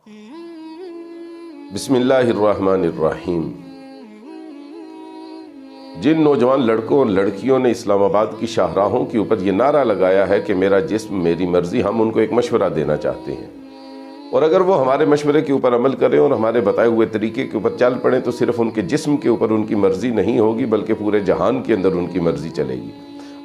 بسم اللہ الرحمن الرحیم۔ جن نوجوان لڑکوں اور لڑکیوں نے اسلام آباد کی شاہراہوں کے اوپر یہ نعرہ لگایا ہے کہ میرا جسم میری مرضی، ہم ان کو ایک مشورہ دینا چاہتے ہیں، اور اگر وہ ہمارے مشورے کے اوپر عمل کریں اور ہمارے بتائے ہوئے طریقے کے اوپر چل پڑیں تو صرف ان کے جسم کے اوپر ان کی مرضی نہیں ہوگی بلکہ پورے جہان کے اندر ان کی مرضی چلے گی۔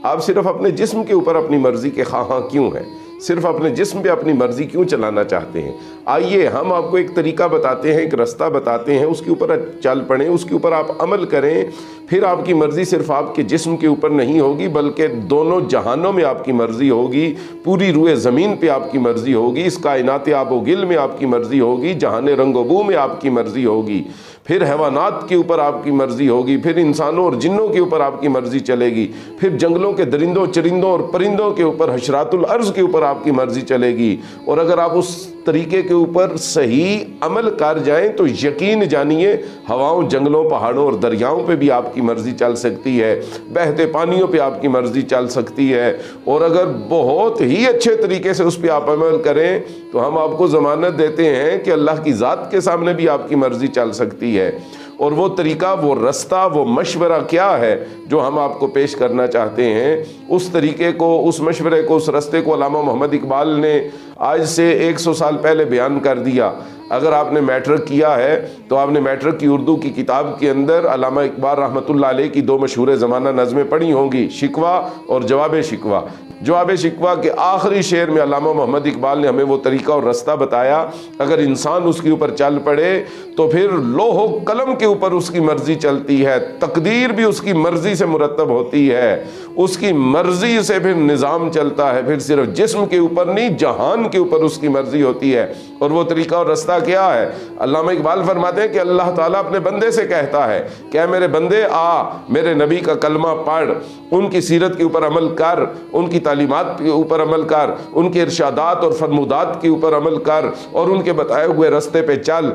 آپ صرف اپنے جسم کے اوپر اپنی مرضی کے خواہاں کیوں ہیں؟ صرف اپنے جسم پہ اپنی مرضی کیوں چلانا چاہتے ہیں؟ آئیے ہم آپ کو ایک طریقہ بتاتے ہیں، ایک رستہ بتاتے ہیں، اس کے اوپر چل پڑیں، اس کے اوپر آپ عمل کریں، پھر آپ کی مرضی صرف آپ کے جسم کے اوپر نہیں ہوگی بلکہ دونوں جہانوں میں آپ کی مرضی ہوگی، پوری روئے زمین پہ آپ کی مرضی ہوگی، اس کائنات آب و گل میں آپ کی مرضی ہوگی، جہان رنگ و بو میں آپ کی مرضی ہوگی، پھر حیوانات کے اوپر آپ کی مرضی ہوگی، پھر انسانوں اور جنوں کے اوپر آپ کی مرضی چلے گی، پھر جنگلوں کے درندوں چرندوں اور پرندوں کے اوپر، حشرات الارض کے اوپر آپ کی مرضی چلے گی۔ اور اگر آپ اس طریقے کے اوپر صحیح عمل کر جائیں تو یقین جانیے ہواؤں، جنگلوں، پہاڑوں اور دریاؤں پہ بھی آپ کی مرضی چل سکتی ہے، بہتے پانیوں پہ آپ کی مرضی چل سکتی ہے، اور اگر بہت ہی اچھے طریقے سے اس پہ آپ عمل کریں تو ہم آپ کو ضمانت دیتے ہیں کہ اللہ کی ذات کے سامنے بھی آپ کی مرضی چل سکتی ہے۔ اور وہ طریقہ، وہ رستہ، وہ مشورہ کیا ہے جو ہم آپ کو پیش کرنا چاہتے ہیں؟ اس طریقے کو، اس مشورے کو، اس رستے کو علامہ محمد اقبال نے آج سے 100 سال پہلے بیان کر دیا۔ اگر آپ نے میٹرک کیا ہے تو آپ نے میٹرک کی اردو کی کتاب کے اندر علامہ اقبال رحمۃ اللہ علیہ کی 2 مشہور زمانہ نظمیں پڑھی ہوں گی، شکوہ اور جواب شکوہ۔ جواب شکوہ کے آخری شعر میں علامہ محمد اقبال نے ہمیں وہ طریقہ اور رستہ بتایا، اگر انسان اس کے اوپر چل پڑے تو پھر لوح و قلم کے اوپر اس کی مرضی چلتی ہے، تقدیر بھی اس کی مرضی سے مرتب ہوتی ہے، اس کی مرضی سے پھر نظام چلتا ہے، پھر صرف جسم کے اوپر نہیں جہان کے اوپر اس کی مرضی ہوتی ہے۔ اور وہ طریقہ اور رستہ کیا ہے؟ علامہ اقبال فرماتے ہیں کہ اللہ تعالیٰ اپنے بندے سے کہتا ہے کہ اے میرے بندے، آ میرے نبی کا کلمہ پڑھ، ان کی سیرت کے اوپر عمل کر، ان کی تعلیمات کے اوپر عمل کر، ان کے ارشادات اور فرمودات کے اوپر عمل کر، اور ان کے بتائے ہوئے رستے پہ چل،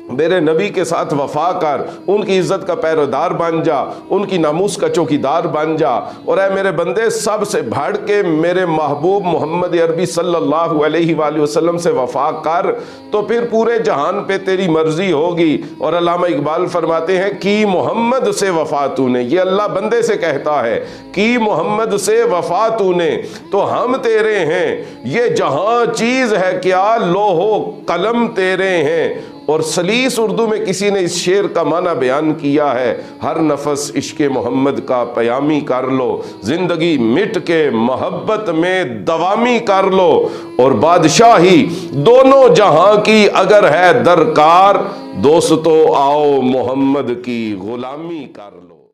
میرے نبی کے ساتھ وفا کر، ان کی عزت کا پیرودار بن جا، ان کی ناموس کا چوکیدار بن جا، اور اے میرے بندے سب سے بڑھ کے میرے محبوب محمد عربی صلی اللہ علیہ وآلہ وسلم سے وفا کر، تو پھر پورے جہان پہ تیری مرضی ہوگی۔ اور علامہ اقبال فرماتے ہیں کی محمد سے وفا تو نے، یہ اللہ بندے سے کہتا ہے، کی محمد سے وفا تو نے تو ہم تیرے ہیں، یہ جہاں چیز ہے کیا لوح و قلم تیرے ہیں۔ اور سلیس اردو میں کسی نے اس شعر کا معنی بیان کیا ہے، ہر نفس عشق محمد کا پیامی کر لو، زندگی مٹ کے محبت میں دوامی کر لو، اور بادشاہی دونوں جہاں کی اگر ہے درکار، دوستو آؤ محمد کی غلامی کر لو۔